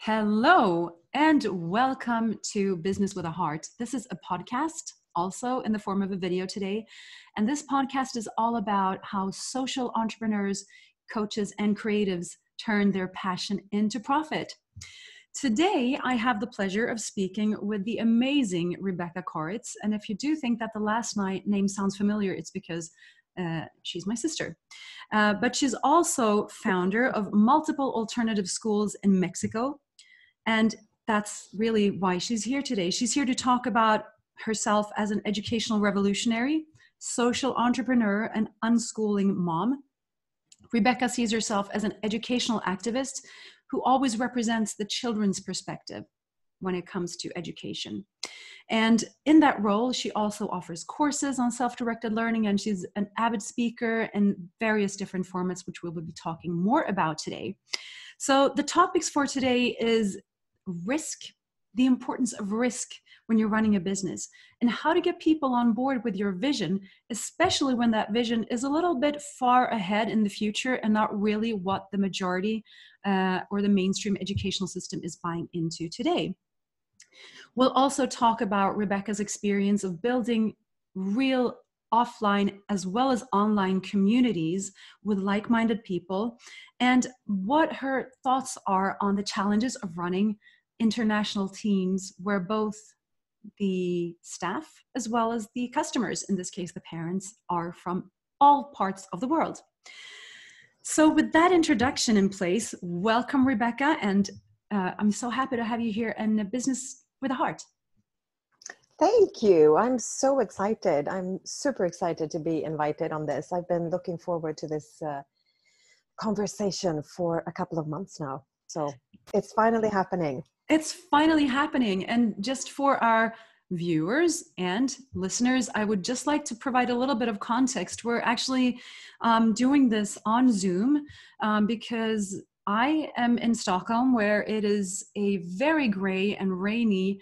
Hello and welcome to Business with a Heart. This is a podcast, also in the form of a video today. And this podcast is all about how social entrepreneurs, coaches, and creatives turn their passion into profit. Today, I have the pleasure of speaking with the amazing Rebecka Koritz. And if you do think that the last name sounds familiar, it's because she's my sister. But she's also founder of multiple alternative schools in Mexico. And that's really why she's here today. She's here to talk about herself as an educational revolutionary, social entrepreneur, and unschooling mom. Rebecka sees herself as an educational activist who always represents the children's perspective when it comes to education. And in that role, she also offers courses on self-directed learning, and she's an avid speaker in various different formats, which we will be talking more about today. So the topics for today is risk, the importance of risk when you're running a business, and how to get people on board with your vision, especially when that vision is a little bit far ahead in the future and not really what the majority or the mainstream educational system is buying into today. We'll also talk about Rebecka's experience of building real offline as well as online communities with like-minded people, and what her thoughts are on the challenges of running international teams where both the staff as well as the customers, in this case the parents, are from all parts of the world. So with that introduction in place, welcome Rebecka, and I'm so happy to have you here in Business with a Heart. Thank you. I'm so excited. I'm super excited to be invited on this. I've been looking forward to this conversation for a couple of months now. So it's finally happening. It's finally happening. And just for our viewers and listeners, I would just like to provide a little bit of context. We're actually doing this on Zoom because I am in Stockholm, where it is a very gray and rainy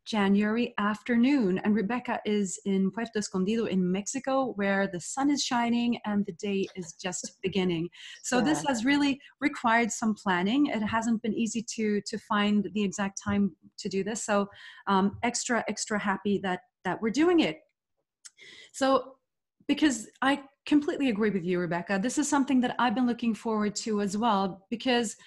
January afternoon, and Rebecka is in Puerto Escondido in Mexico, where the sun is shining and the day is just beginning. So this has really required some planning. It hasn't been easy to find the exact time to do this. So extra happy that we're doing it. So because I completely agree with you, Rebecka, this is something that I've been looking forward to as well, because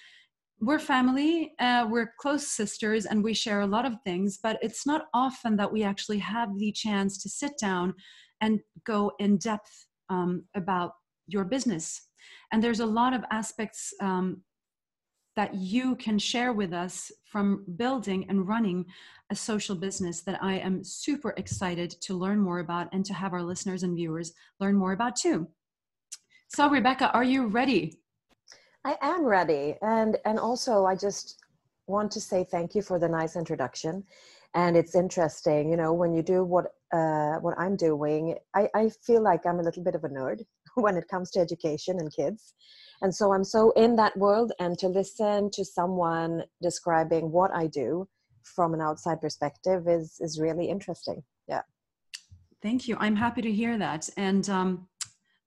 we're family, we're close sisters, and we share a lot of things, but it's not often that we actually have the chance to sit down and go in depth about your business. And there's a lot of aspects that you can share with us from building and running a social business that I am super excited to learn more about and to have our listeners and viewers learn more about too. So Rebecka, are you ready? I am ready. And also I just want to say thank you for the nice introduction. And it's interesting, you know, when you do what I'm doing, I feel like I'm a little bit of a nerd when it comes to education and kids. And so I'm so in that world, and to listen to someone describing what I do from an outside perspective is really interesting. Yeah. Thank you. I'm happy to hear that. And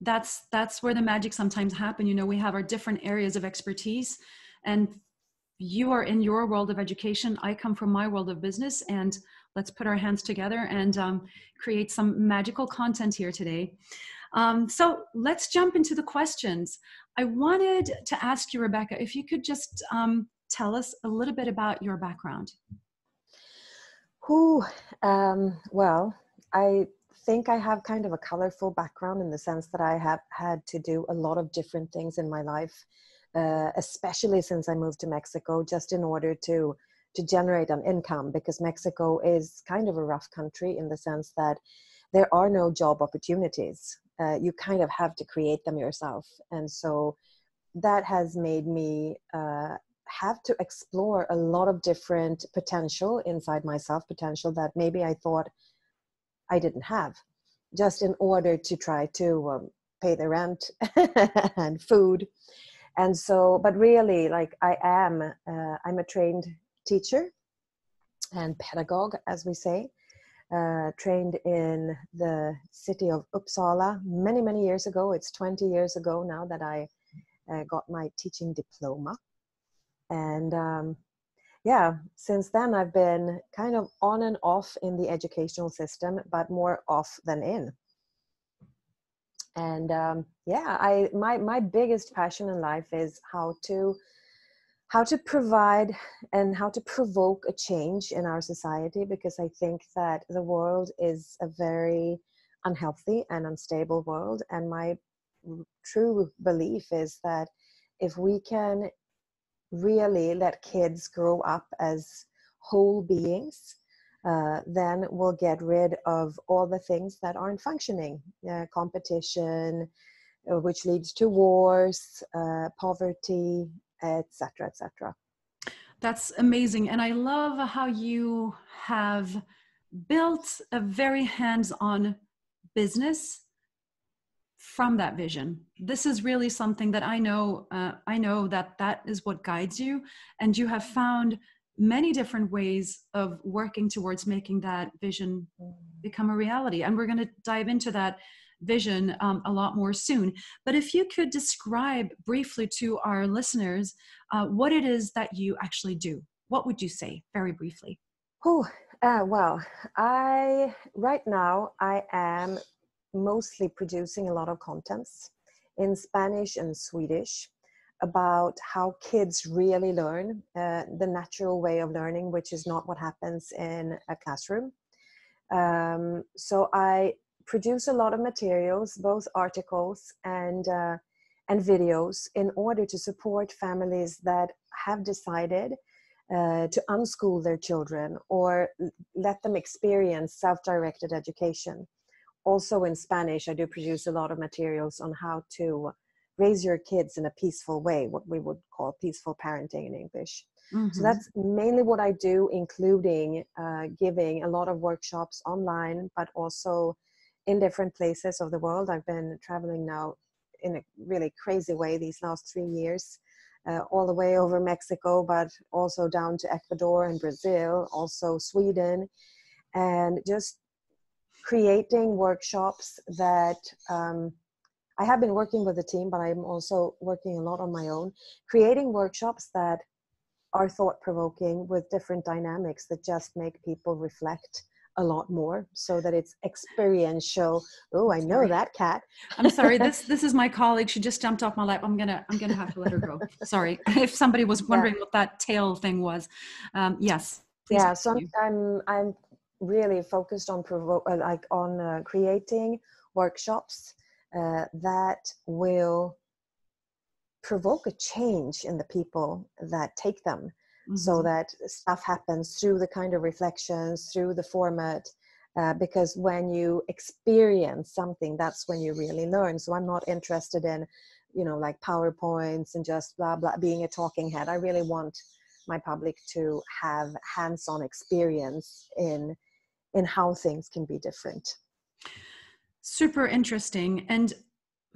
that's where the magic sometimes happens. You know, we have our different areas of expertise, and you are in your world of education. I come from my world of business, and let's put our hands together and create some magical content here today. So let's jump into the questions. I wanted to ask you, Rebecka, if you could just tell us a little bit about your background. Well, I think I have kind of a colorful background in the sense that I have had to do a lot of different things in my life, especially since I moved to Mexico, just in order to generate an income, because Mexico is kind of a rough country in the sense that there are no job opportunities. You kind of have to create them yourself. And so that has made me have to explore a lot of different potential inside myself, potential that maybe I thought I didn't have, just in order to try to pay the rent and food. And so, but really, like I'm a trained teacher and pedagogue, as we say, trained in the city of Uppsala many, many years ago. It's 20 years ago now that I got my teaching diploma. And yeah, since then I've been kind of on and off in the educational system, but more off than in. And yeah, my biggest passion in life is how to provide and how to provoke a change in our society, because I think that the world is a very unhealthy and unstable world. And my true belief is that if we can really let kids grow up as whole beings, then we'll get rid of all the things that aren't functioning. Competition, which leads to wars, poverty, etc., etc. That's amazing. And I love how you have built a very hands-on business from that vision. This is really something that I know that is what guides you, and you have found many different ways of working towards making that vision become a reality. And we're going to dive into that vision a lot more soon. But if you could describe briefly to our listeners what it is that you actually do, what would you say very briefly? Oh, well, right now I am mostly producing a lot of contents in Spanish and Swedish about how kids really learn, the natural way of learning, which is not what happens in a classroom. So I produce a lot of materials, both articles and videos, in order to support families that have decided to unschool their children or let them experience self-directed education. Also in Spanish, I do produce a lot of materials on how to raise your kids in a peaceful way, what we would call peaceful parenting in English. Mm-hmm. So that's mainly what I do, including giving a lot of workshops online, but also in different places of the world. I've been traveling now in a really crazy way these last 3 years, all the way over Mexico, but also down to Ecuador and Brazil, also Sweden, and just creating workshops that I have been working with a team, but I'm also working a lot on my own, creating workshops that are thought-provoking with different dynamics that just make people reflect a lot more, so that it's experiential. Oh, I know that cat. I'm sorry. This is my colleague. She just jumped off my lap. I'm gonna have to let her go. Sorry. If somebody was wondering what that tail thing was, yes. Please So I'm really focused on creating workshops that will provoke a change in the people that take them. Mm-hmm. So that stuff happens through the kind of reflections, through the format, because when you experience something, that's when you really learn. So I'm not interested in, like PowerPoints and just blah, blah, being a talking head. I really want my public to have hands-on experience in how things can be different. Super interesting. And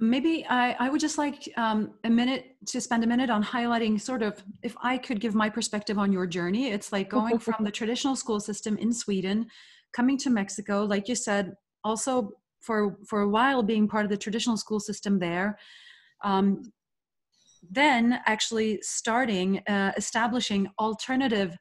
maybe I would just like spend a minute on highlighting sort of, if I could give my perspective on your journey. It's like going from the traditional school system in Sweden, coming to Mexico, like you said, also for a while being part of the traditional school system there. Then actually establishing alternative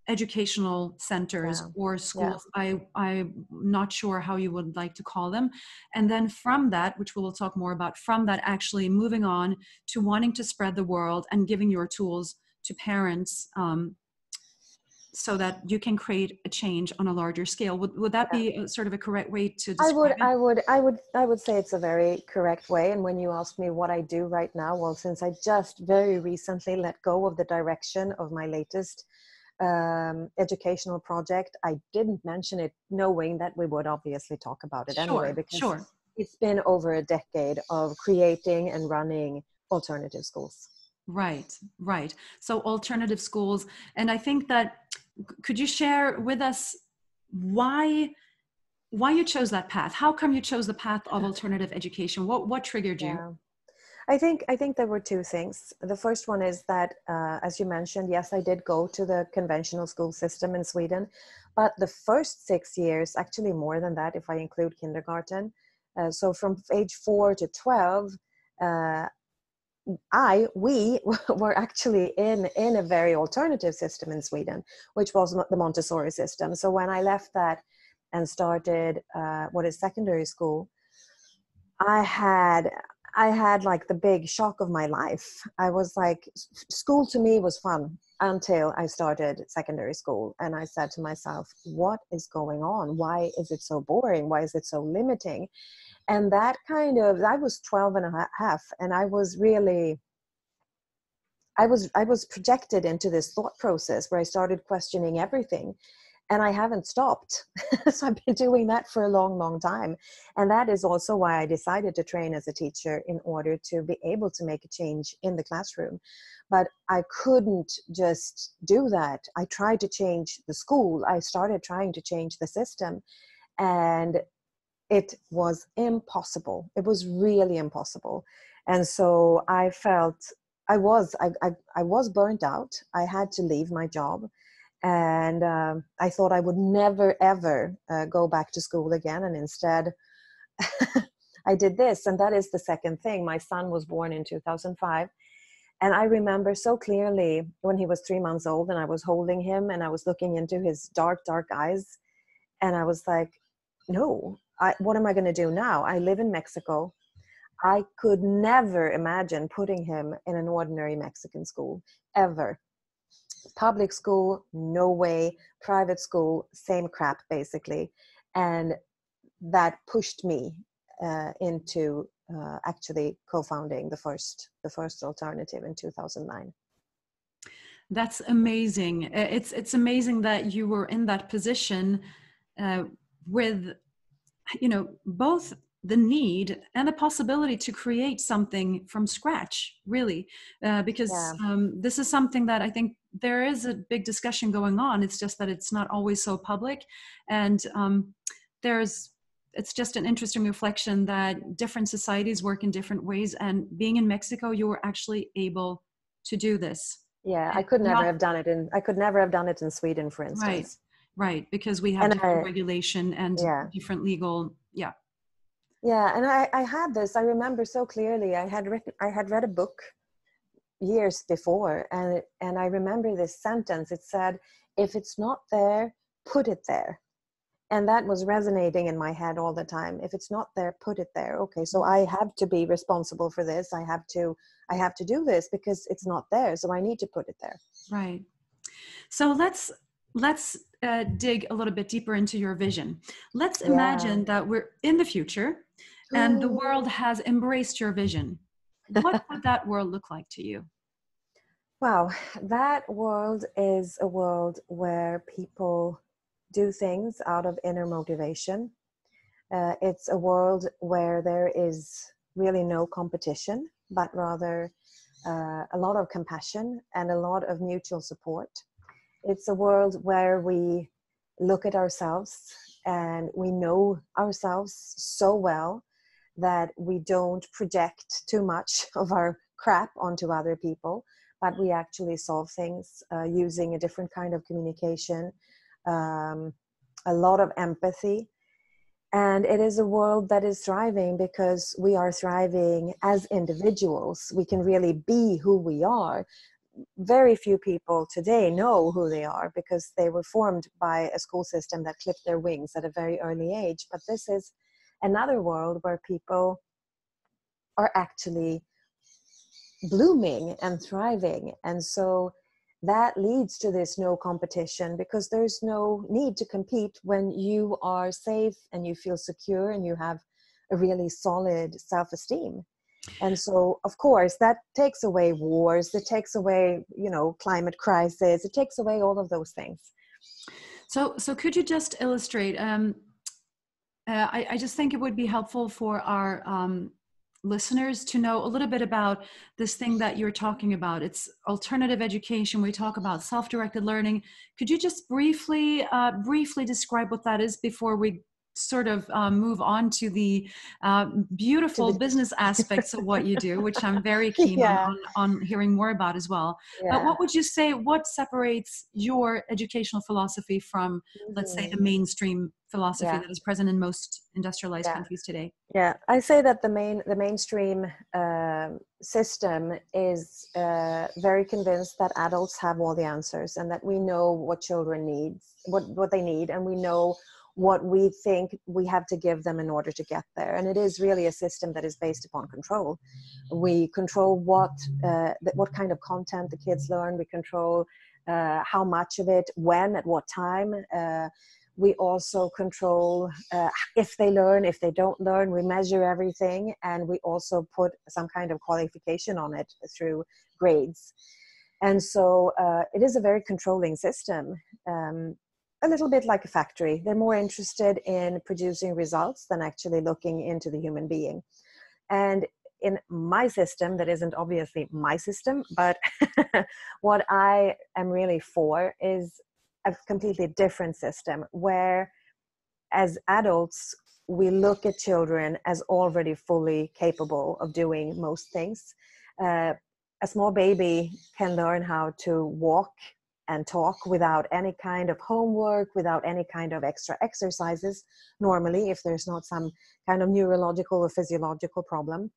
educational centers or schools. I'm not sure how you would like to call them. And then from that, which we will talk more about, from that actually moving on to wanting to spread the world and giving your tools to parents so that you can create a change on a larger scale. Would that be sort of a correct way to describe it? I would say it's a very correct way. And when you ask me what I do right now, well, since I just very recently let go of the direction of my latest educational project, I didn't mention it knowing that we would obviously talk about it anyway, because it's been over a decade of creating and running alternative schools. Right. So alternative schools. And I think that, could you share with us why you chose that path? How come you chose the path of alternative education? What triggered you? I think there were two things. The first one is that, as you mentioned, yes, I did go to the conventional school system in Sweden, but the first 6 years, actually more than that if I include kindergarten, so from age 4 to 12, we were actually in a very alternative system in Sweden, which was the Montessori system. So when I left that and started what is secondary school, I had like the big shock of my life. I was like, school to me was fun until I started secondary school. And I said to myself, what is going on? Why is it so boring? Why is it so limiting? And that I was 12 and a half, and I was projected into this thought process where I started questioning everything. And I haven't stopped. So I've been doing that for a long, long time. And that is also why I decided to train as a teacher, in order to be able to make a change in the classroom. But I couldn't just do that. I tried to change the school. I started trying to change the system. And it was impossible. It was really impossible. And so I felt I was burnt out. I had to leave my job. And I thought I would never, ever go back to school again. And instead, I did this. And that is the second thing. My son was born in 2005. And I remember so clearly when he was 3 months old, and I was holding him and I was looking into his dark, dark eyes. And I was like, no, what am I going to do now? I live in Mexico. I could never imagine putting him in an ordinary Mexican school, ever. Public school, no way. Private school, same crap, basically. And that pushed me into actually co-founding the first alternative in 2009. That's amazing. It's amazing that you were in that position with, both the need and the possibility to create something from scratch, really, because this is something that I think there is a big discussion going on. It's just that it's not always so public. And it's just an interesting reflection that different societies work in different ways. And being in Mexico, you were actually able to do this. Yeah, I could never have done it in Sweden, for instance. Right, because we have different regulation and different legal, Yeah, and I had this. I remember so clearly. I had read a book years before, and I remember this sentence. It said, "If it's not there, put it there," and that was resonating in my head all the time. If it's not there, put it there. Okay, so I have to be responsible for this. I have to do this because it's not there. So I need to put it there. Right. So let's dig a little bit deeper into your vision. Let's imagine that we're in the future and the world has embraced your vision. What would that world look like to you? Wow, that world is a world where people do things out of inner motivation. It's a world where there is really no competition, but rather a lot of compassion and a lot of mutual support. It's a world where we look at ourselves and we know ourselves so well that we don't project too much of our crap onto other people, but we actually solve things using a different kind of communication, a lot of empathy. And it is a world that is thriving because we are thriving as individuals. We can really be who we are. Very few people today know who they are because they were formed by a school system that clipped their wings at a very early age. But this is another world where people are actually blooming and thriving. And so that leads to this no competition, because there's no need to compete when you are safe and you feel secure and you have a really solid self-esteem. And so, of course, that takes away wars, it takes away, climate crisis, it takes away all of those things. So could you just illustrate, I just think it would be helpful for our listeners to know a little bit about this thing that you're talking about. It's alternative education. We talk about self-directed learning. Could you just briefly describe what that is before we sort of move on to the beautiful business aspects of what you do, which I'm very keen Yeah. on hearing more about as well. But Yeah. what would you say, what separates your educational philosophy from, let's say, the Mhm. mainstream philosophy Yeah. that is present in most industrialized Yeah. countries today? Yeah, I say that the mainstream system is very convinced that adults have all the answers, and that we know what children need, what they need, and we know what we think we have to give them in order to get there. And it is really a system that is based upon control. We control what kind of content the kids learn. We control how much of it, when, at what time. We also control if they learn, if they don't learn. We measure everything, and we also put some kind of qualification on it through grades. And so it is a very controlling system, a little bit like a factory. They're more interested in producing results than actually looking into the human being. And in my system, that isn't obviously my system, but what I am really for is a completely different system, where as adults we look at children as already fully capable of doing most things. A small baby can learn how to walk and talk without any kind of homework, without any kind of extra exercises, normally, if there's not some kind of neurological or physiological problem.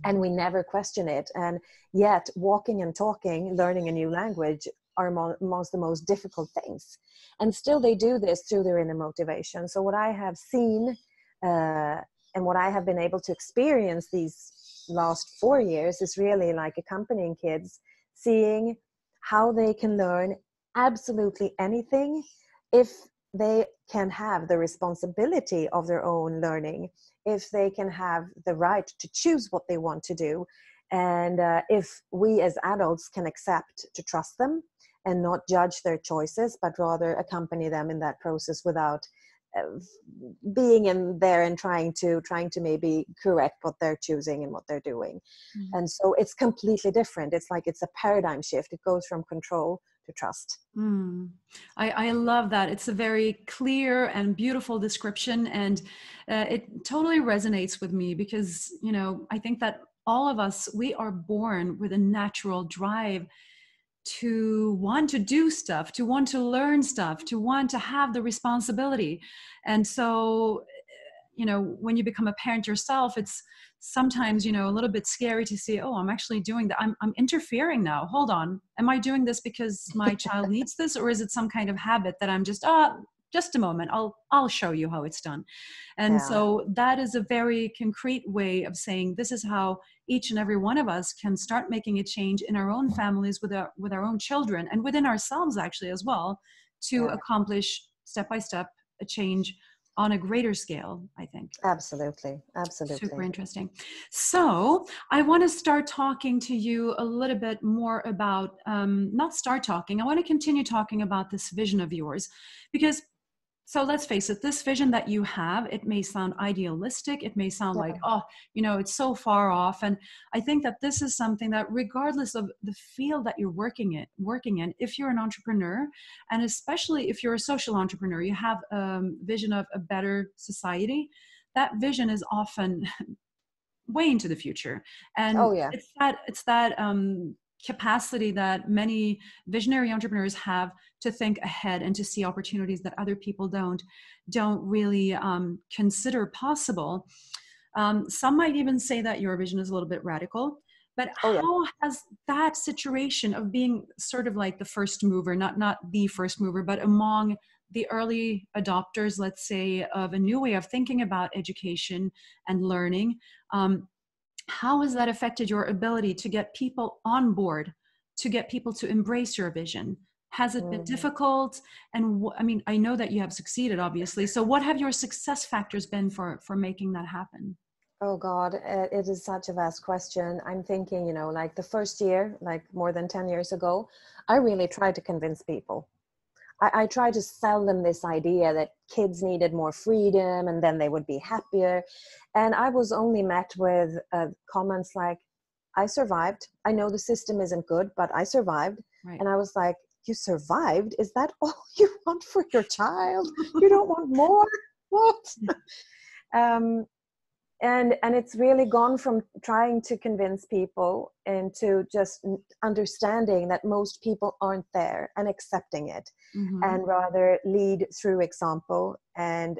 And we never question it. And yet walking and talking, learning a new language, are amongst the most difficult things. And still they do this through their inner motivation. So what I have seen and what I have been able to experience these last 4 years is really like accompanying kids, seeing how they can learn absolutely anything if they can have the responsibility of their own learning, if they can have the right to choose what they want to do, and if we as adults can accept to trust them and not judge their choices, but rather accompany them in that process without being in there and trying to maybe correct what they're choosing and what they're doing. Mm. And so it's completely different. It's like it's a paradigm shift. It goes from control to trust. Mm. I love that. It's a very clear and beautiful description, and it totally resonates with me because, you know, I think that all of us, we are born with a natural drive to want to do stuff, to want to learn stuff, to want to have the responsibility. And so, you know, when you become a parent yourself, it's sometimes, you know, a little bit scary to see, oh, I'm actually doing that. I'm interfering now. Hold on. Am I doing this because my child needs this? Or is it some kind of habit that I'm just a moment, I'll show you how it's done. And Yeah. so that is a very concrete way of saying this is how each and every one of us can start making a change in our own families, with our own children, and within ourselves actually as well, to Yeah. accomplish step by step a change on a greater scale, I think. Absolutely. Super Absolutely. interesting. So I want to start talking to you a little bit more about, not start talking, I want to continue talking about this vision of yours, because, so let's face it, this vision that you have, it may sound idealistic. It may sound like, Yeah. oh, you know, it's so far off. And I think that this is something that regardless of the field that you're working in, if you're an entrepreneur, and especially if you're a social entrepreneur, you have a vision of a better society. That vision is often way into the future. And Oh yeah. it's that capacity that many visionary entrepreneurs have to think ahead and to see opportunities that other people don't really consider possible. Some might even say that your vision is a little bit radical. But Oh yeah. how has that situation of being sort of like the first mover, not the first mover, but among the early adopters, let's say, of a new way of thinking about education and learning, how has that affected your ability to get people on board, to get people to embrace your vision? Has it been Mhm. difficult? And I mean, I know that you have succeeded, obviously. So what have your success factors been for making that happen? Oh God, it is such a vast question. I'm thinking, like the first year, like more than 10 years ago, I really tried to convince people. I tried to sell them this idea that kids needed more freedom and then they would be happier. And I was only met with comments like, I survived. I know the system isn't good, but I survived. Right. And I was like, you survived? Is that all you want for your child? You don't want more? what? um, and it's really gone from trying to convince people into just understanding that most people aren't there and accepting it, and rather lead through example and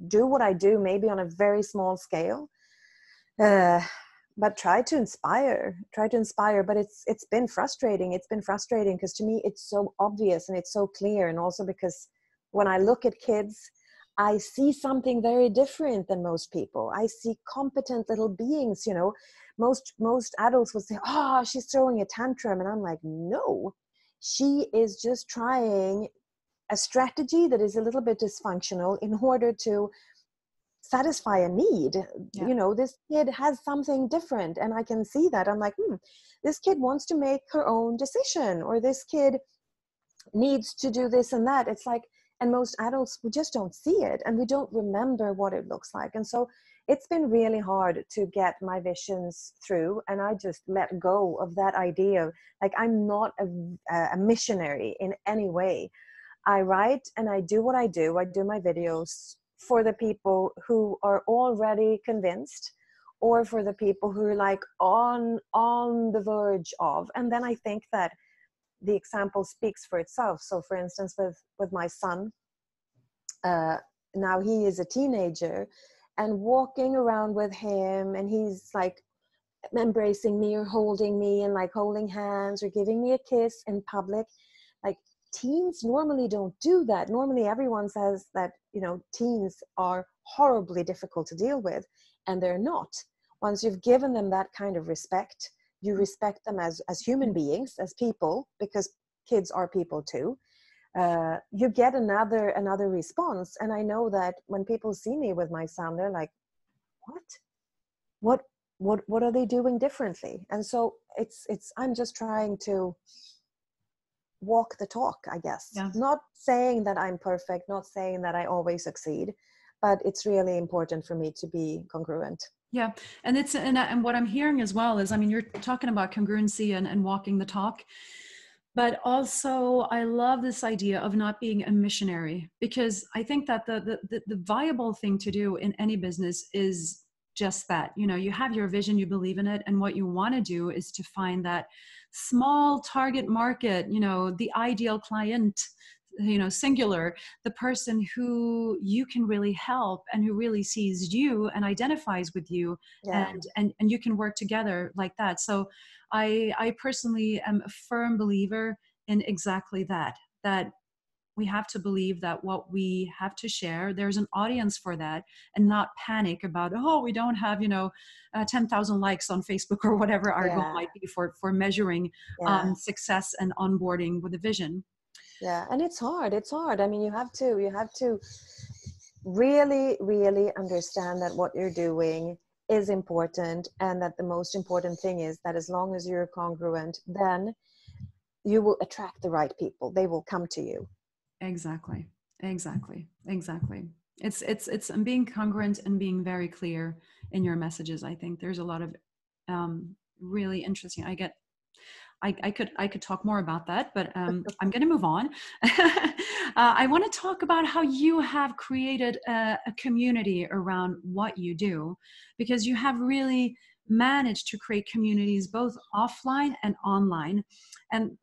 do what I do, maybe on a very small scale, but try to inspire. But it's been frustrating. Because to me it's so obvious and it's so clear, and also because when I look at kids, I see something very different than most people. I see competent little beings, most adults would say, oh, she's throwing a tantrum. And I'm like, no, she is just trying a strategy that is a little bit dysfunctional in order to satisfy a need. This kid has something different, and I can see that. I'm like, this kid wants to make her own decision, or this kid needs to do this and that. It's like, and most adults, we just don't see it, and we don't remember what it looks like. And so it's been really hard to get my visions through, and I just let go of that idea. Like, I'm not a missionary in any way. I write and I do what I do. I do my videos for the people who are already convinced, or for the people who are like on the verge of. And then I think that the example speaks for itself. So for instance, with my son, now he is a teenager, and walking around with him, and he's like embracing me or holding me, and like holding hands or giving me a kiss in public. Like, teens normally don't do that. Normally everyone says that, teens are horribly difficult to deal with, and they're not. Once you've given them that kind of respect, you respect them as human beings, as people, because kids are people too. You get another response. And I know that when people see me with my son, they're like, what are they doing differently? And so I'm just trying to walk the talk, I guess. Yeah. Not saying that I'm perfect, not saying that I always succeed, but it's really important for me to be congruent. Yeah. And what I'm hearing as well is, I mean, you're talking about congruency and walking the talk, but also I love this idea of not being a missionary, because I think that the viable thing to do in any business is just that. You have your vision, you believe in it, and what you want to do is to find that small target market, the ideal client, singular, the person who you can really help and who really sees you and identifies with you. Yeah. And you can work together like that. So I personally am a firm believer in exactly that we have to believe that what we have to share, there's an audience for that, and not panic about, we don't have, 10,000 likes on Facebook or whatever our goal might be for measuring success and onboarding with a vision. Yeah. And it's hard. I mean, you have to really, really understand that what you're doing is important, and that the most important thing is that as long as you're congruent, then you will attract the right people. They will come to you. Exactly. It's being congruent and being very clear in your messages. I think there's a lot of really interesting. I could talk more about that, but I'm going to move on. I want to talk about how you have created a community around what you do, because you have really managed to create communities both offline and online. And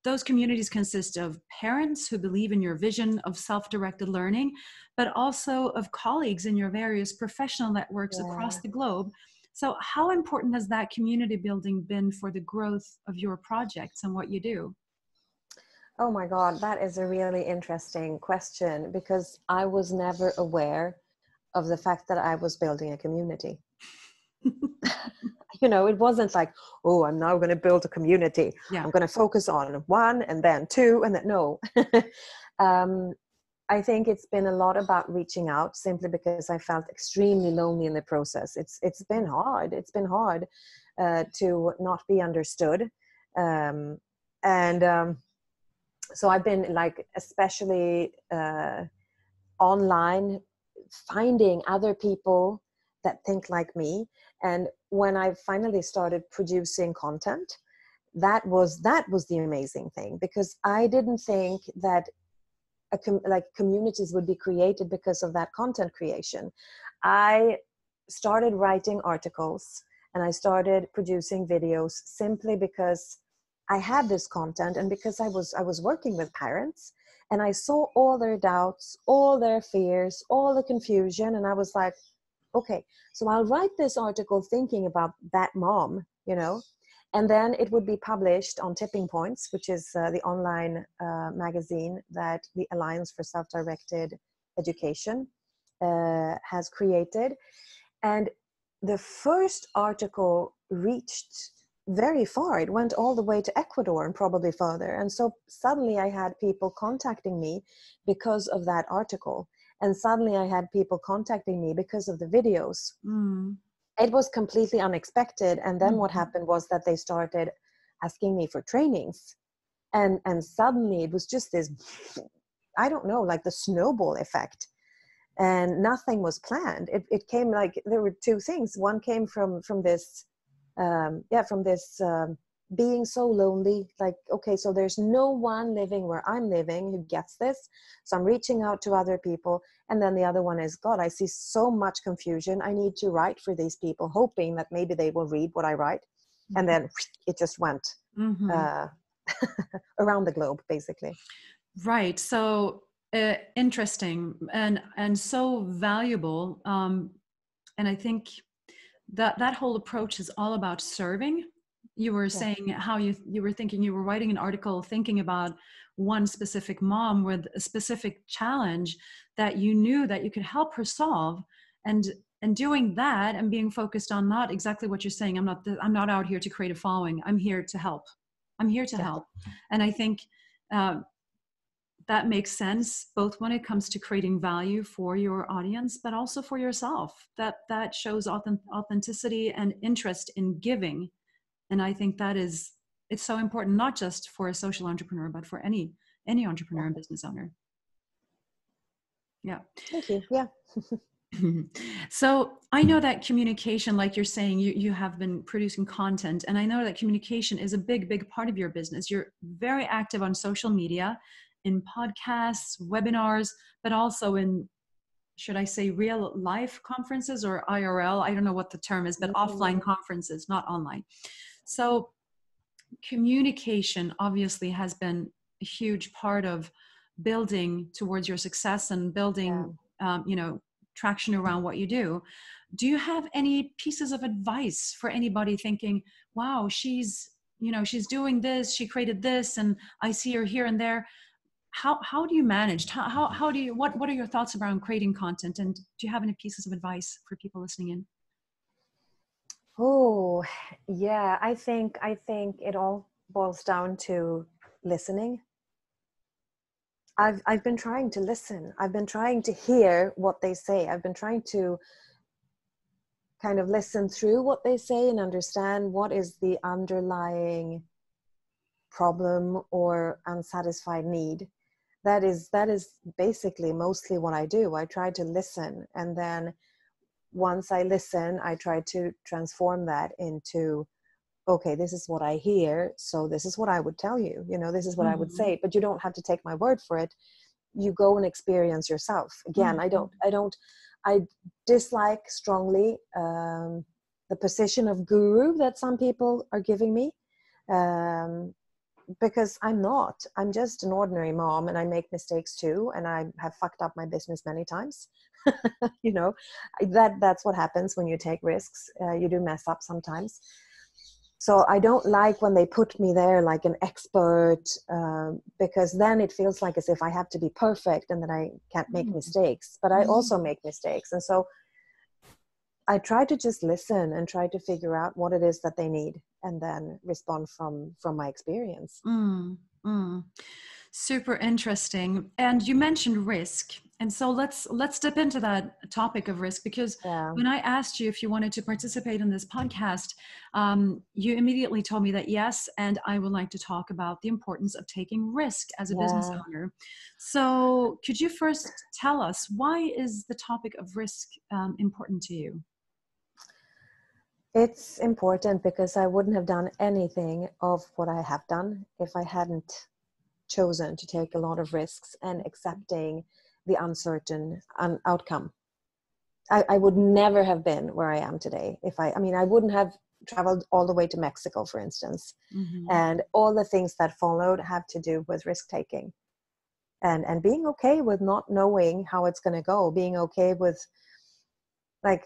those communities consist of parents who believe in your vision of self-directed learning, but also of colleagues in your various professional networks across the globe. So how important has that community building been for the growth of your projects and what you do? Oh my God, that is a really interesting question, because I was never aware of the fact that I was building a community. It wasn't like, I'm now going to build a community. Yeah. I'm going to focus on 1 and then 2 and then no. I think it's been a lot about reaching out, simply because I felt extremely lonely in the process. It's been hard. It's been hard to not be understood. So I've been like, especially online, finding other people that think like me. And when I finally started producing content, that was the amazing thing, because I didn't think that like communities would be created because of that content creation. I started writing articles and I started producing videos simply because I had this content, and because I was working with parents, and I saw all their doubts, all their fears, all the confusion, and I was like, okay, so I'll write this article thinking about that mom, and then it would be published on Tipping Points, which is the online magazine that the Alliance for Self-Directed Education has created. And the first article reached very far. It went all the way to Ecuador and probably further. And so suddenly I had people contacting me because of that article. And suddenly I had people contacting me because of the videos. Mm. It was completely unexpected. And then what happened was that they started asking me for trainings. And suddenly it was just this, I don't know, like the snowball effect. And nothing was planned. It came like there were two things. One came from this, being so lonely. Like, okay, so there's no one living where I'm living who gets this. So I'm reaching out to other people. And then the other one is, God, I see so much confusion. I need to write for these people, hoping that maybe they will read what I write. And then it just went around the globe, basically. Right. So interesting and so valuable. And I think that whole approach is all about serving. You were saying how you were thinking, you were writing an article thinking about one specific mom with a specific challenge that you knew that you could help her solve, and doing that and being focused on not exactly what you're saying. I'm not out here to create a following. I'm here to help. I'm here to help. And I think that makes sense, both when it comes to creating value for your audience, but also for yourself. That shows authenticity and interest in giving. And I think it's so important, not just for a social entrepreneur, but for any entrepreneur and business owner. Yeah. Thank you. Yeah. So I know that communication, like you're saying, you have been producing content, and I know that communication is a big part of your business. You're very active on social media, in podcasts, webinars, but also in, should I say, real life conferences or IRL? I don't know what the term is, but offline conferences, not online. So communication obviously has been a huge part of building towards your success and building, traction around what you do. Do you have any pieces of advice for anybody thinking, wow, she's doing this, she created this, and I see her here and there? How do you manage? How do you, what are your thoughts around creating content? And do you have any pieces of advice for people listening in? Oh, yeah. I think it all boils down to listening. I've been trying to listen. I've been trying to hear what they say. I've been trying to kind of listen through what they say and understand what is the underlying problem or unsatisfied need. That is basically mostly what I do. I try to listen, and then once I listen, I try to transform that into, okay, this is what I hear, so this is what I would tell you, this is what I would say, but you don't have to take my word for it. You go and experience yourself. Again, I dislike strongly the position of guru that some people are giving me, because I'm just an ordinary mom, and I make mistakes too, and I have fucked up my business many times. That's what happens when you take risks. You do mess up sometimes. So I don't like when they put me there like an expert, because then it feels like as if I have to be perfect and that I can't make mistakes. But I also make mistakes. And so I try to just listen and try to figure out what it is that they need, and then respond from my experience. Super interesting. And you mentioned risk. And so let's dip into that topic of risk, because when I asked you if you wanted to participate in this podcast, you immediately told me that yes, and I would like to talk about the importance of taking risk as a business owner. So could you first tell us, why is the topic of risk important to you? It's important because I wouldn't have done anything of what I have done if I hadn't chosen to take a lot of risks and accepting the uncertain outcome. I would never have been where I am today if I wouldn't have traveled all the way to Mexico, for instance. Mm-hmm. And all the things that followed have to do with risk taking and being okay with not knowing how it's going to go, being okay with like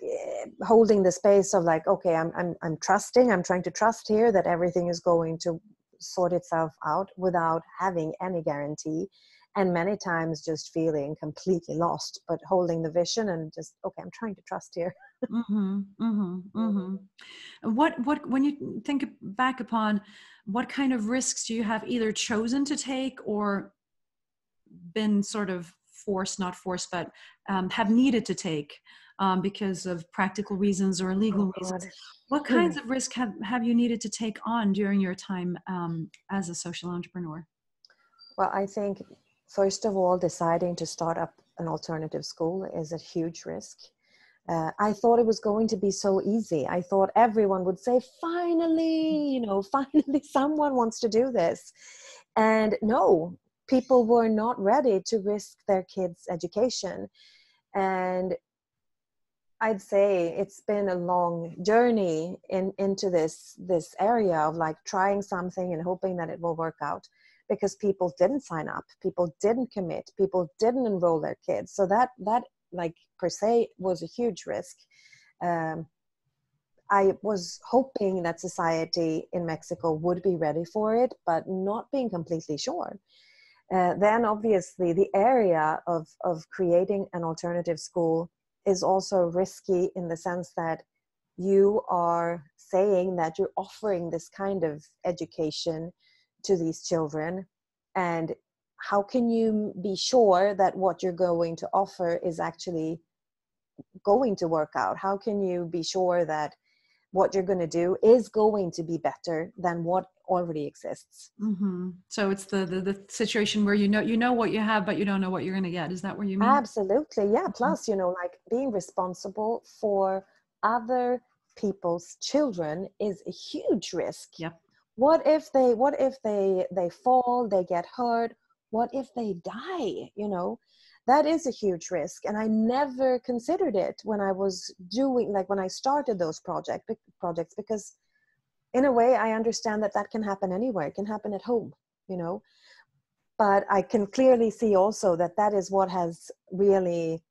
holding the space of like, okay, I'm trusting, I'm trying to trust here that everything is going to sort itself out without having any guarantee. And many times just feeling completely lost, but holding the vision and just, okay, I'm trying to trust here. Mm-hmm, mm-hmm, mm-hmm. What, when you think back upon what kind of risks do you have either chosen to take or been sort of not forced, but have needed to take because of practical reasons or legal reasons? What kinds of risk have you needed to take on during your time as a social entrepreneur? Well, I think, first of all, deciding to start up an alternative school is a huge risk. I thought it was going to be so easy. I thought everyone would say, finally, finally someone wants to do this. And no, people were not ready to risk their kids' education. And I'd say it's been a long journey into this area of like trying something and hoping that it will work out, because people didn't sign up, people didn't commit, people didn't enroll their kids. So that like per se was a huge risk. I was hoping that society in Mexico would be ready for it, but not being completely sure. Then obviously the area of creating an alternative school is also risky in the sense that you are saying that you're offering this kind of education to these children, and how can you be sure that what you're going to offer is actually going to work out? How can you be sure that what you're going to do is going to be better than what already exists? Mm-hmm. So it's the situation where you know what you have, but you don't know what you're going to get. Is that what you mean? Absolutely, yeah. Plus, like being responsible for other people's children is a huge risk. Yep. What if they fall, they get hurt? What if they die? That is a huge risk. And I never considered it when I was when I started those projects, because in a way I understand that can happen anywhere. It can happen at home, but I can clearly see also that is what has really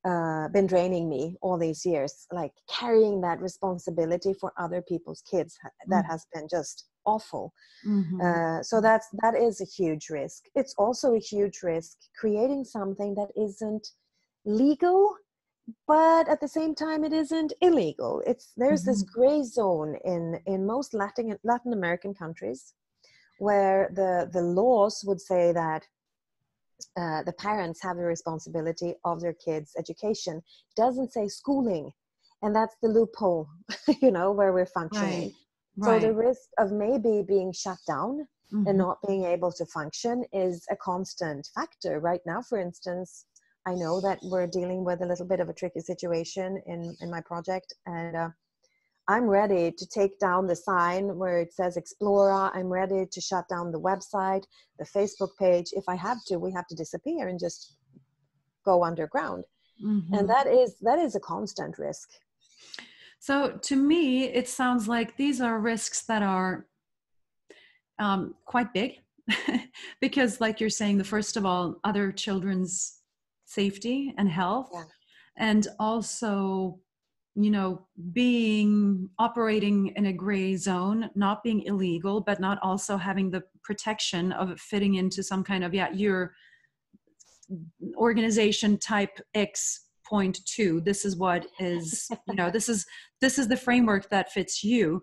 been draining me all these years, like carrying that responsibility for other people's kids. That has been just awful. Mm-hmm. So that is a huge risk. It's also a huge risk creating something that isn't legal, but at the same time it isn't illegal. There's this gray zone in most Latin American countries where the laws would say that the parents have the responsibility of their kids' education. It doesn't say schooling, and that's the loophole, where we're functioning. Right. So the risk of maybe being shut down and not being able to function is a constant factor. Right now, for instance, I know that we're dealing with a little bit of a tricky situation in my project, and I'm ready to take down the sign where it says Explora. I'm ready to shut down the website, the Facebook page. If I have to, we have to disappear and just go underground. And that is a constant risk. So to me, it sounds like these are risks that are quite big because, like you're saying, first of all, other children's safety and health, and also, operating in a gray zone, not being illegal, but not also having the protection of fitting into some kind of, your organization type X.2. This is what is, this is the framework that fits you.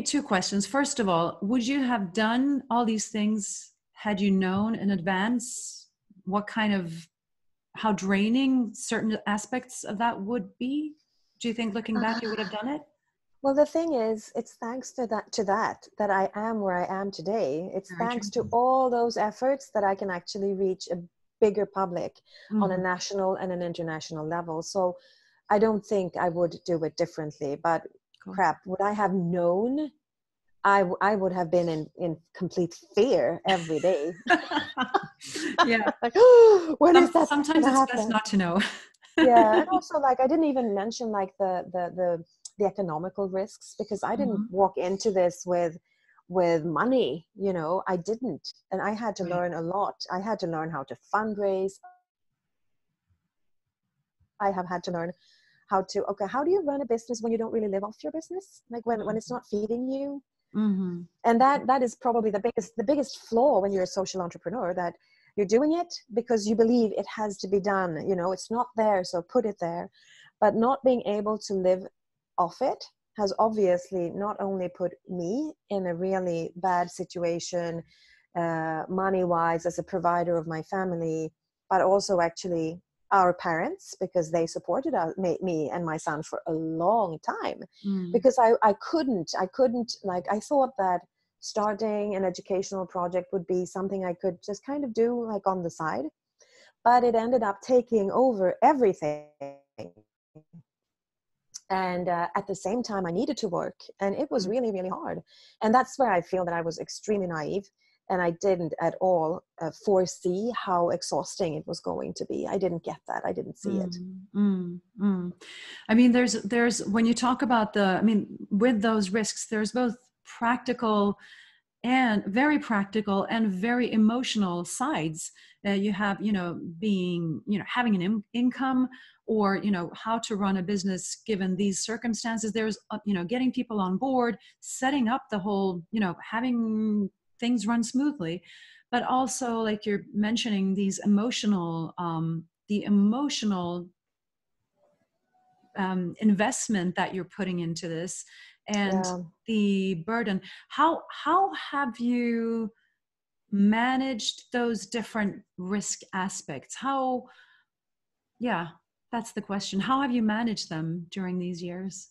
Two questions. First of all, would you have done all these things had you known in advance how draining certain aspects of that would be? Do you think looking back you would have done it? Well, the thing is, it's thanks to that I am where I am today. It's Very thanks true. to all those efforts that I can actually reach a bigger public on a national and an international level. So I don't think I would do it differently, but crap, would I have known I would have been in complete fear every day. Yeah. Like, oh, when is that Sometimes going to it's best happen? not to know. Yeah, and also like I didn't even mention like the economical risks, because I didn't Mhm. walk into this with money, you know, I didn't, and I had to Right. learn a lot. I had to learn how to fundraise. I have had to learn how to, okay, how do you run a business when you don't really live off your business, like when it's not feeding you? Mm-hmm. And that is probably the biggest flaw when you're a social entrepreneur, that you're doing it because you believe it has to be done, you know, it's not there, so put it there. But not being able to live off it has obviously not only put me in a really bad situation, money wise, as a provider of my family, but also actually our parents, because they supported us, me and my son for a long time, Mm. because I couldn't, like, I thought that starting an educational project would be something I could just kind of do like on the side, but it ended up taking over everything. And at the same time, I needed to work, and it was Mm. really, really hard. And that's where I feel that I was extremely naive, and I didn't at all foresee how exhausting it was going to be. I didn't get that. I didn't see it. Mm, mm, mm. I mean, there's when you talk about I mean, with those risks, there's both practical and very practical and very emotional sides. You have, being, having an income, or, how to run a business given these circumstances. There's, getting people on board, setting up the whole, having things run smoothly, but also like you're mentioning these emotional, the emotional investment that you're putting into this, and Yeah. the burden. How have you managed those different risk aspects? Yeah, that's the question. How have you managed them during these years?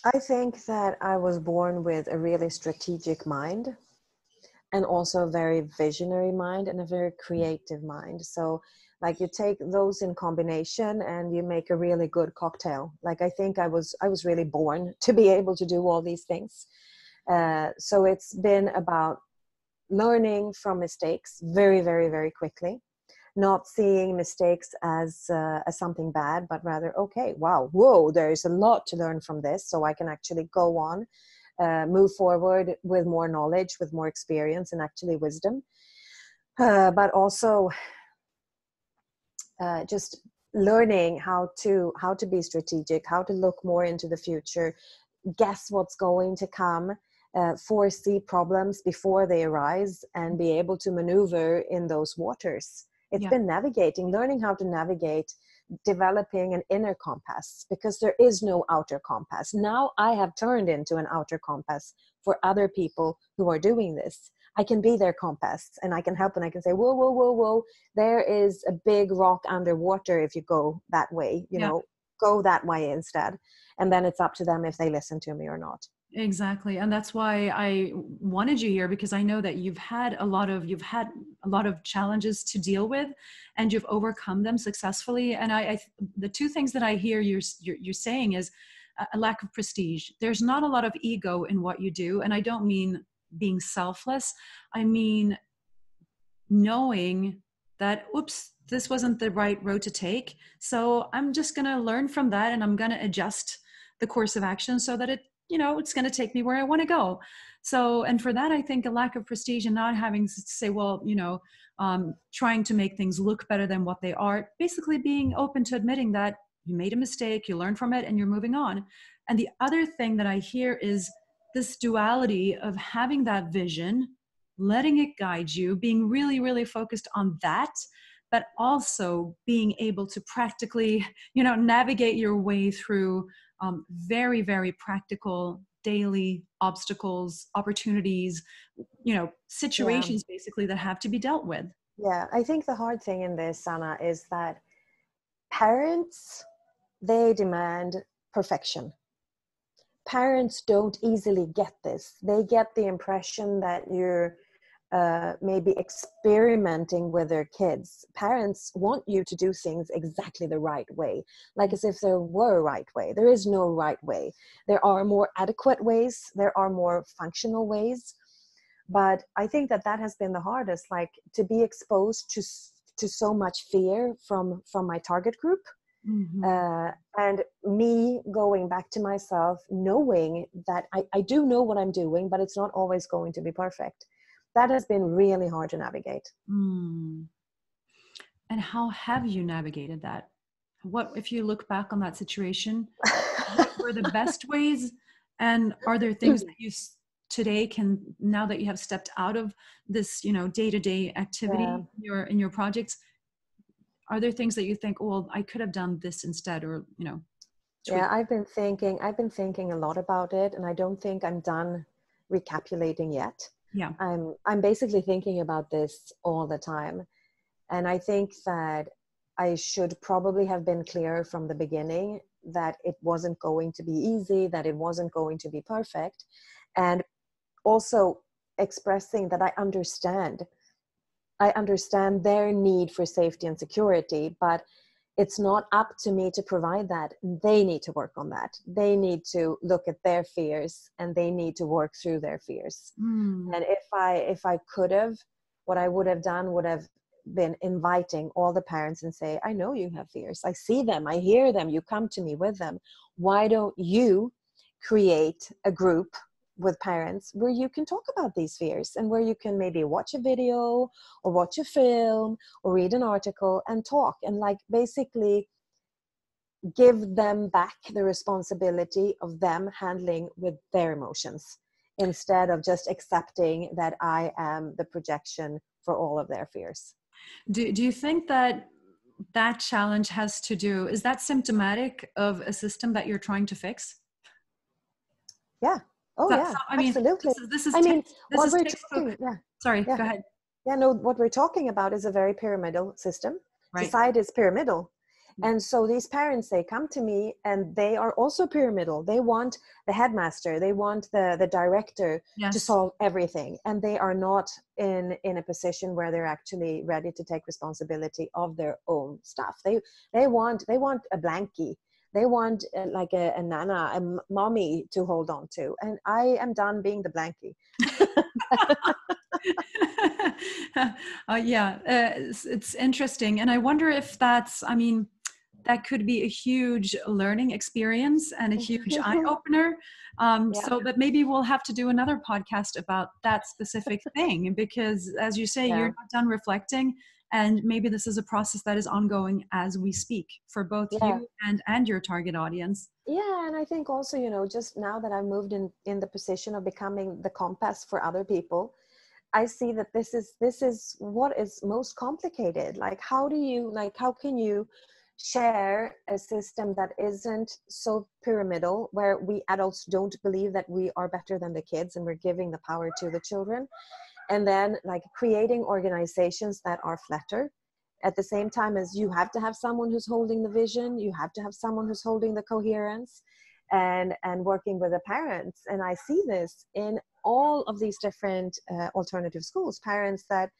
I think that I was born with a really strategic mind, and also a very visionary mind and a very creative mind. So like you take those in combination and you make a really good cocktail. Like I think I was really born to be able to do all these things. So it's been about learning from mistakes very, very, very quickly, not seeing mistakes as something bad, but rather, okay, wow, whoa, there's a lot to learn from this, so I can actually go on, move forward with more knowledge, with more experience, and actually wisdom. But also just learning how to be strategic, how to look more into the future, guess what's going to come, foresee problems before they arise, and be able to maneuver in those waters. It's Yeah, been navigating, learning how to navigate, developing an inner compass, because there is no outer compass. Now I have turned into an outer compass for other people who are doing this. I can be their compass, and I can help, and I can say, whoa, whoa, whoa, whoa, there is a big rock underwater if you go that way, yeah. go that way instead. And then it's up to them if they listen to me or not. Exactly. And that's why I wanted you here, because I know that you've had a lot of challenges to deal with, and you've overcome them successfully. And the two things that I hear you're saying is a lack of prestige. There's not a lot of ego in what you do. And I don't mean being selfless. I mean knowing that, oops, this wasn't the right road to take. So I'm just going to learn from that, and I'm going to adjust the course of action so that it's going to take me where I want to go. So, and for that, I think a lack of prestige and not having to say, well, trying to make things look better than what they are, basically being open to admitting that you made a mistake, you learn from it, and you're moving on. And the other thing that I hear is this duality of having that vision, letting it guide you, being really, really focused on that, but also being able to practically, navigate your way through very, very practical daily obstacles, opportunities, Yeah. situations basically that have to be dealt with. Yeah. I think the hard thing in this, Sana, is that parents, they demand perfection. Parents don't easily get this. They get the impression that you're maybe experimenting with their kids. Parents want you to do things exactly the right way, like as if there were a right way. There is no right way. There are more adequate ways. There are more functional ways. But I think that has been the hardest, like to be exposed to so much fear from my target group. And me going back to myself, knowing that I do know what I'm doing, but it's not always going to be perfect. That has been really hard to navigate. And how have you navigated that? What, if you look back on that situation, what were the best ways? And are there things that you today can, now that you have stepped out of this, day-to-day activity in your projects, are there things that you think, oh, well, I could have done this instead, or, Yeah, I've been thinking a lot about it, and I don't think I'm done recapitulating yet. Yeah. I'm basically thinking about this all the time. And I think that I should probably have been clear from the beginning that it wasn't going to be easy, that it wasn't going to be perfect. And also expressing that I understand their need for safety and security, but it's not up to me to provide that. They need to work on that. They need to look at their fears, and they need to work through their fears. And if I could have, what I would have done would have been inviting all the parents and say, I know you have fears. I see them. I hear them. You come to me with them. Why don't you create a group with parents where you can talk about these fears, and where you can maybe watch a video or watch a film or read an article and talk, and like basically give them back the responsibility of them handling with their emotions, instead of just accepting that I am the projection for all of their fears. Do you think that challenge has to do, is that symptomatic of a system that you're trying to fix? Yeah. Oh, yeah, I mean, absolutely. This is what we're textbook. talking, yeah. Sorry, Yeah. go ahead. Yeah, no, what we're talking about is a very pyramidal system. Right. Society is pyramidal. And so these parents, they come to me and they are also pyramidal. They want the headmaster, they want the director to solve everything. And they are not in a position where they're actually ready to take responsibility of their own stuff. They want a blankie. They want like a nana, a mommy to hold on to. And I am done being the blankie. It's interesting. And I wonder if that's, I mean, that could be a huge learning experience and a huge eye-opener. So that maybe we'll have to do another podcast about that specific thing, because as you say, you're not done reflecting, and maybe this is a process that is ongoing as we speak for both you and your target audience. Yeah, and I think also, just now that I've moved in the position of becoming the compass for other people, I see that this is what is most complicated. Like, how can you share a system that isn't so pyramidal, where we adults don't believe that we are better than the kids and we're giving the power to the children, and then like creating organizations that are flatter, at the same time as you have to have someone who's holding the vision, you have to have someone who's holding the coherence, and working with the parents. And I see this in all of these different alternative schools, parents that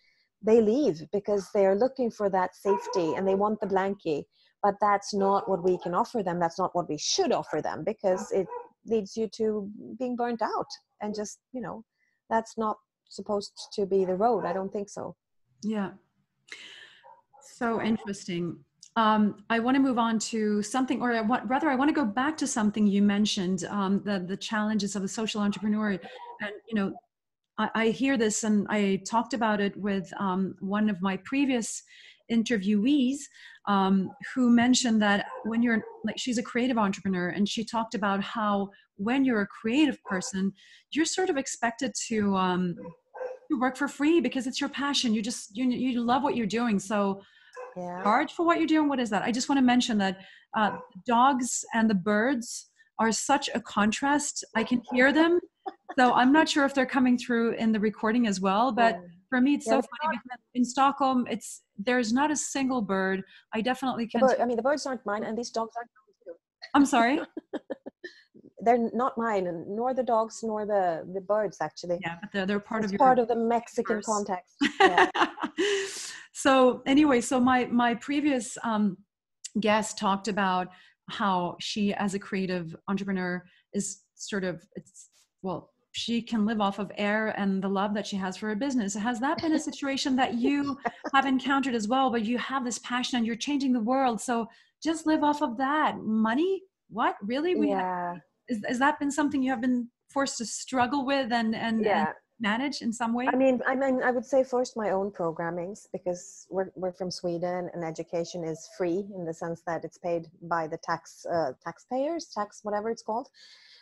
they leave because they're looking for that safety and they want the blankie, but that's not what we can offer them. That's not what we should offer them, because it leads you to being burnt out, and just, that's not supposed to be the road. I don't think so. Yeah. So interesting. I want to move on to something, or I want to go back to something you mentioned, the challenges of a social entrepreneur. And, I hear this, and I talked about it with one of my previous interviewees, who mentioned that when you're she's a creative entrepreneur, and she talked about how when you're a creative person, you're sort of expected to work for free because it's your passion. You love what you're doing. So charge for what you're doing. What is that? I just want to mention that dogs and the birds are such a contrast. I can hear them. So I'm not sure if they're coming through in the recording as well, but for me, it's so funny because in Stockholm, there's not a single bird. I definitely can. The birds aren't mine, and these dogs aren't mine too. I'm sorry? they're not mine, nor the dogs, nor the birds, actually. Yeah, but they're part It's of your part of the Mexican universe. context. Yeah. So anyway, so my previous guest talked about how she, as a creative entrepreneur, is sort of, it's, well, she can live off of air and the love that she has for her business. Has that been a situation that you have encountered as well, but you have this passion and you're changing the world, so just live off of that money? What, really? Yeah. Is that been something you have been forced to struggle with and Yeah. manage in some way? I would say first my own programmings, because we're from Sweden and education is free in the sense that it's paid by the taxpayers, whatever it's called.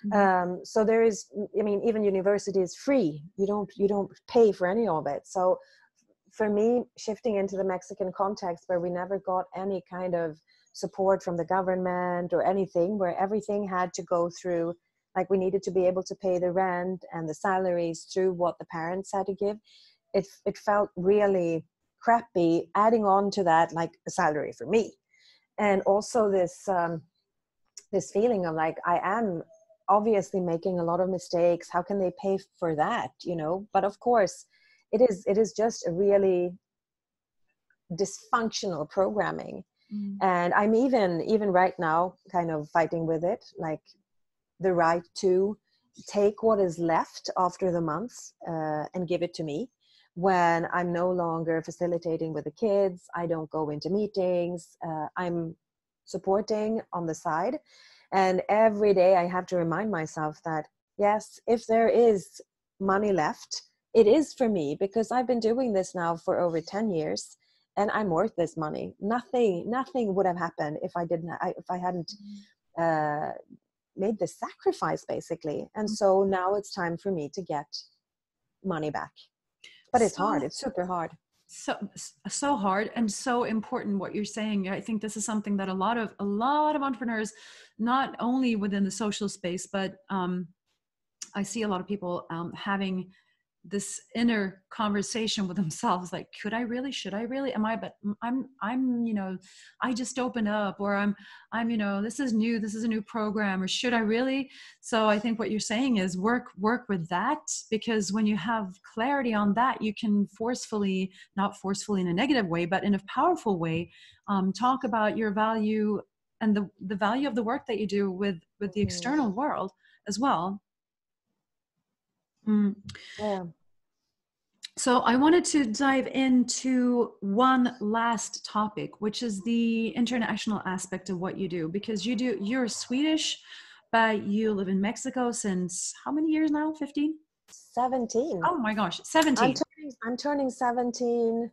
Mm-hmm. So there is, I mean, even university is free. You don't pay for any of it. So for me, shifting into the Mexican context where we never got any kind of support from the government or anything, where everything had to go through, like we needed to be able to pay the rent and the salaries through what the parents had to give. It felt really crappy, adding on to that, like a salary for me. And also this feeling of like, I am obviously making a lot of mistakes. How can they pay for that? But of course, it is just a really dysfunctional programming. And I'm even right now kind of fighting with it, like the right to take what is left after the month and give it to me when I'm no longer facilitating with the kids. I don't go into meetings. I'm supporting on the side. And every day I have to remind myself that, yes, if there is money left, it is for me, because I've been doing this now for over 10 years and I'm worth this money. Nothing would have happened if I hadn't made this sacrifice, basically. And so now it's time for me to get money back. But it's hard. It's super hard. So hard and so important what you're saying. I think this is something that a lot of entrepreneurs, not only within the social space, but I see a lot of people having this inner conversation with themselves, like, should I really, but I'm I just opened up, or I'm this is a new program, or should I really? So I think what you're saying is work with that, because when you have clarity on that, you can not forcefully in a negative way, but in a powerful way, talk about your value and the value of the work that you do with the external world as well. Yeah. So I wanted to dive into one last topic, which is the international aspect of what you do, because you're Swedish, but you live in Mexico since how many years now? 15? 17. Oh my gosh, 17. I'm turning 17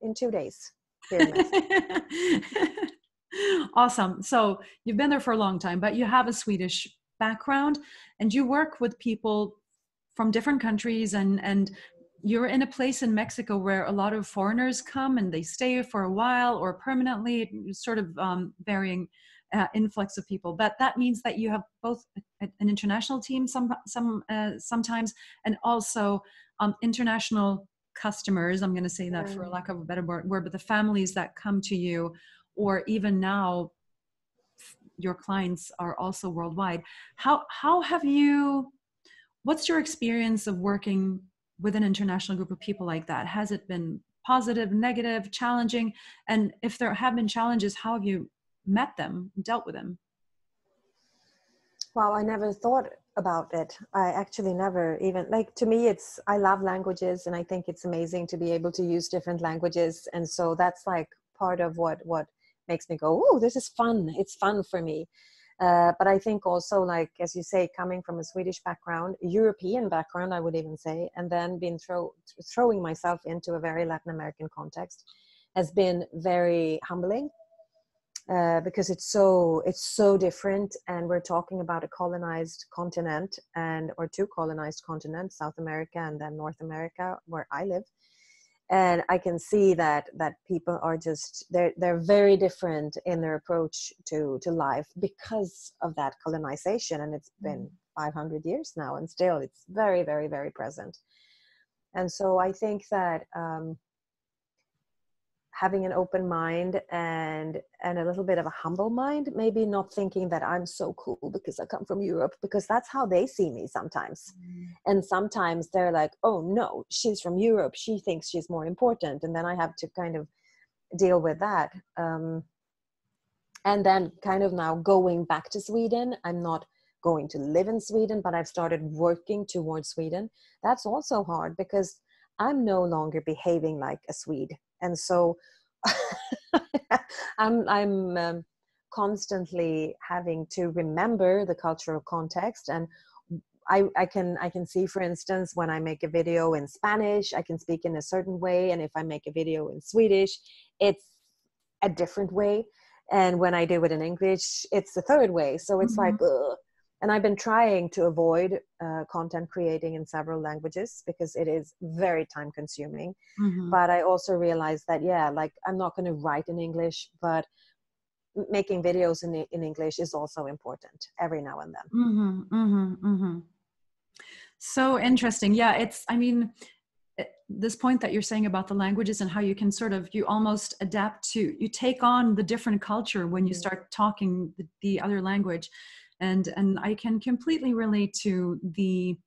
in 2 days here in Mexico. Awesome. So you've been there for a long time, but you have a Swedish background and you work with people from different countries, and you're in a place in Mexico where a lot of foreigners come and they stay for a while or permanently, sort of varying influx of people. But that means that you have both an international team sometimes, and also international customers. I'm going to say that for lack of a better word, but the families that come to you, or even now your clients are also worldwide. How have you, what's your experience of working with an international group of people like that? Has it been positive, negative, challenging? And if there have been challenges, how have you met them, dealt with them? Well, I never thought about it. I actually never even, like, to me, I love languages, and I think it's amazing to be able to use different languages. And so that's like part of what makes me go, oh, this is fun. It's fun for me. But I think also, like, as you say, coming from a Swedish background, European background, I would even say, and then being throwing myself into a very Latin American context has been very humbling. Because it's so different, and we're talking about a colonized continent, or two colonized continents, South America and then North America, where I live. And I can see that people are just, they're very different in their approach to life because of that colonization. And it's been 500 years now, and still it's very, very, very present. And so I think that having an open mind and a little bit of a humble mind, maybe not thinking that I'm so cool because I come from Europe, because that's how they see me sometimes. And sometimes they're like, oh no, she's from Europe, she thinks she's more important. And then I have to kind of deal with that. And then kind of now going back to Sweden, I'm not going to live in Sweden, but I've started working towards Sweden. That's also hard because I'm no longer behaving like a Swede. And so I'm constantly having to remember the cultural context. And I can see, for instance, when I make a video in Spanish, I can speak in a certain way. And if I make a video in Swedish, it's a different way. And when I do it in English, it's the third way. So it's like, ugh. And I've been trying to avoid content creating in several languages because it is very time consuming. But I also realized that, yeah, like I'm not going to write in English, but making videos in English is also important every now and then. So interesting. Yeah, I mean, this point that you're saying about the languages and how you can sort of, you almost adapt to, you take on the different culture when you start talking the other language. And I can completely relate to the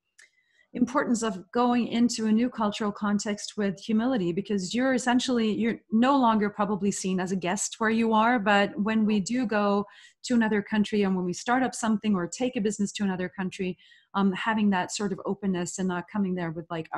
importance of going into a new cultural context with humility, because you're no longer probably seen as a guest where you are. But when we do go to another country and when we start up something or take a business to another country, having that sort of openness and not coming there with like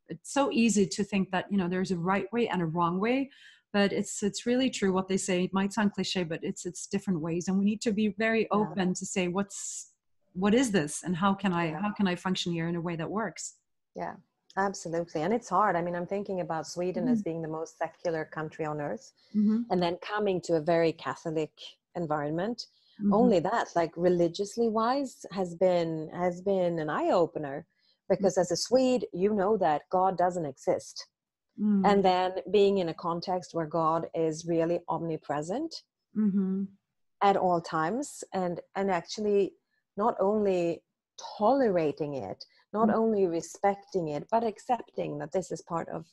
it's so easy to think that, you know, there's a right way and a wrong way. But it's really true what they say. It might sound cliche, but it's different ways, and we need to be very open to say what is this, and how can I function here in a way that works? Yeah, absolutely. And it's hard. I mean, I'm thinking about Sweden as being the most secular country on earth, and then coming to a very Catholic environment. Only that, like religiously wise, has been an eye opener, because as a Swede, you know that God doesn't exist. And then being in a context where God is really omnipresent at all times, and actually not only tolerating it, not only respecting it, but accepting that this is part of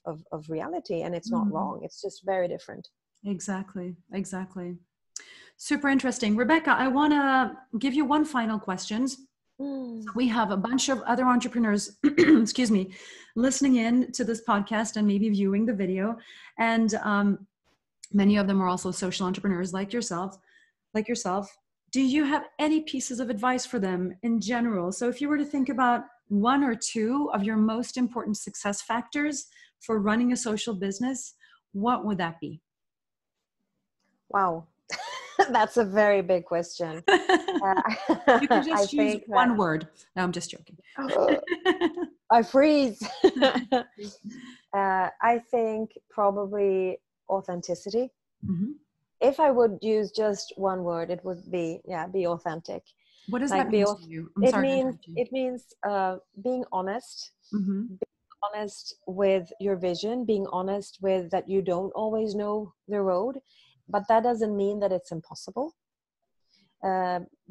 reality, and it's not wrong. It's just very different. Exactly. Super interesting. Rebecka, I want to give you one final question. So we have a bunch of other entrepreneurs, excuse me, listening in to this podcast and maybe viewing the video. And many of them are also social entrepreneurs like yourself. Do you have any pieces of advice for them in general? So if you were to think about one or two of your most important success factors for running a social business, what would that be? Wow. That's a very big question. You can just use one word. No, I'm just joking. I freeze. I think probably authenticity. If I would use just one word, it would be authentic. What does that mean to you? It means being honest. Being honest with your vision, being honest with that you don't always know the road, but that doesn't mean that it's impossible.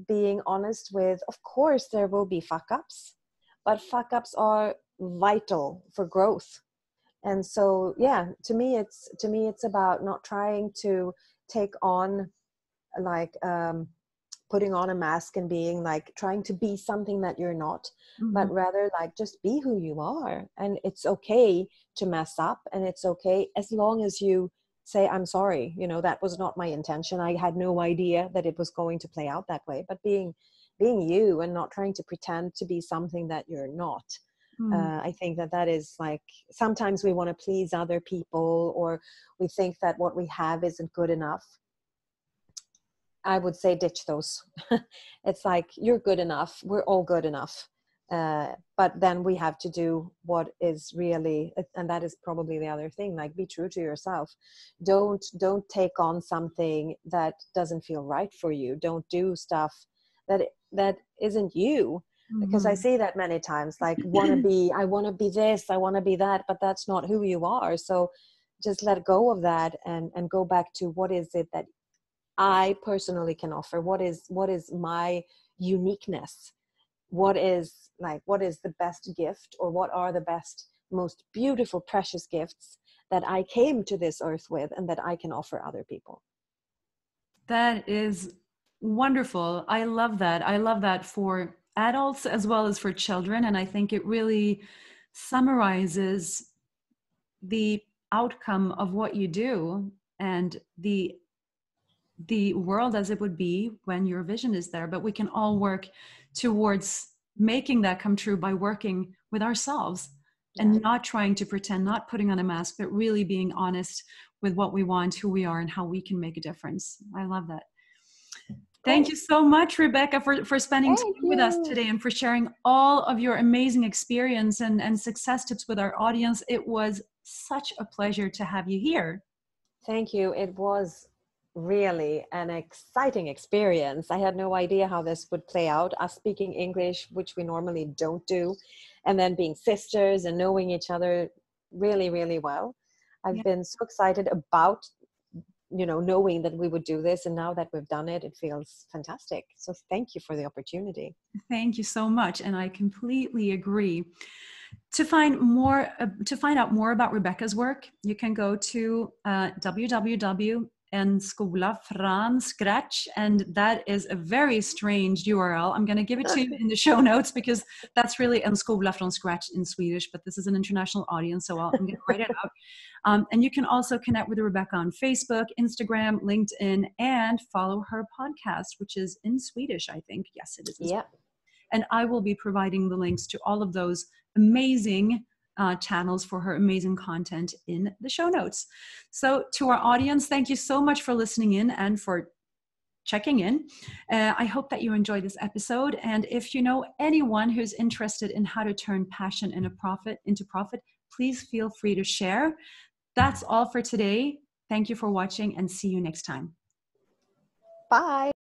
Being honest with, of course, there will be fuck-ups, but fuck-ups are vital for growth. And so, yeah, to me, it's about not trying to take on like putting on a mask and being like trying to be something that you're not, but rather like just be who you are. And it's okay to mess up, and it's okay as long as you say, I'm sorry, you know, that was not my intention. I had no idea that it was going to play out that way. But being you and not trying to pretend to be something that you're not. I think that is like, sometimes we want to please other people, or we think that what we have isn't good enough. I would say ditch those. It's like, you're good enough. We're all good enough. But then we have to do what is really, and that is probably the other thing, like be true to yourself. Don't take on something that doesn't feel right for you. Don't do stuff that isn't you. Because I see that many times, like I want to be this, I want to be that, but that's not who you are. So just let go of that and go back to what is it that I personally can offer. What is my uniqueness? What is the best gift, or what are the best, most beautiful, precious gifts that I came to this earth with and that I can offer other people. That is wonderful. I love that. I love that for adults as well as for children. And I think it really summarizes the outcome of what you do and the world as it would be when your vision is there. But we can all work towards making that come true by working with ourselves and not trying to pretend, not putting on a mask, but really being honest with what we want, who we are, and how we can make a difference. I love that. Thank you so much, Rebecka, for spending time with us today and for sharing all of your amazing experience and success tips with our audience. It was such a pleasure to have you here. Thank you. It was really an exciting experience. I had no idea how this would play out. Us speaking English, which we normally don't do, and then being sisters and knowing each other really, really well. I've been so excited about, knowing that we would do this, and now that we've done it, it feels fantastic. So thank you for the opportunity. Thank you so much, and I completely agree. To find out more about Rebecka's work, you can go to www.unschooling, and that is a very strange URL. I'm going to give it to you in the show notes because that's really en skola från scratch in Swedish, but this is an international audience, so I'm going to write it out. And you can also connect with Rebecka on Facebook, Instagram, LinkedIn, and follow her podcast, which is in Swedish, I think. Yes, it is. Yeah. And I will be providing the links to all of those amazing channels for her amazing content in the show notes. So to our audience, thank you so much for listening in and for checking in. I hope that you enjoyed this episode. And if you know anyone who's interested in how to turn passion into profit, please feel free to share. That's all for today. Thank you for watching and see you next time. Bye.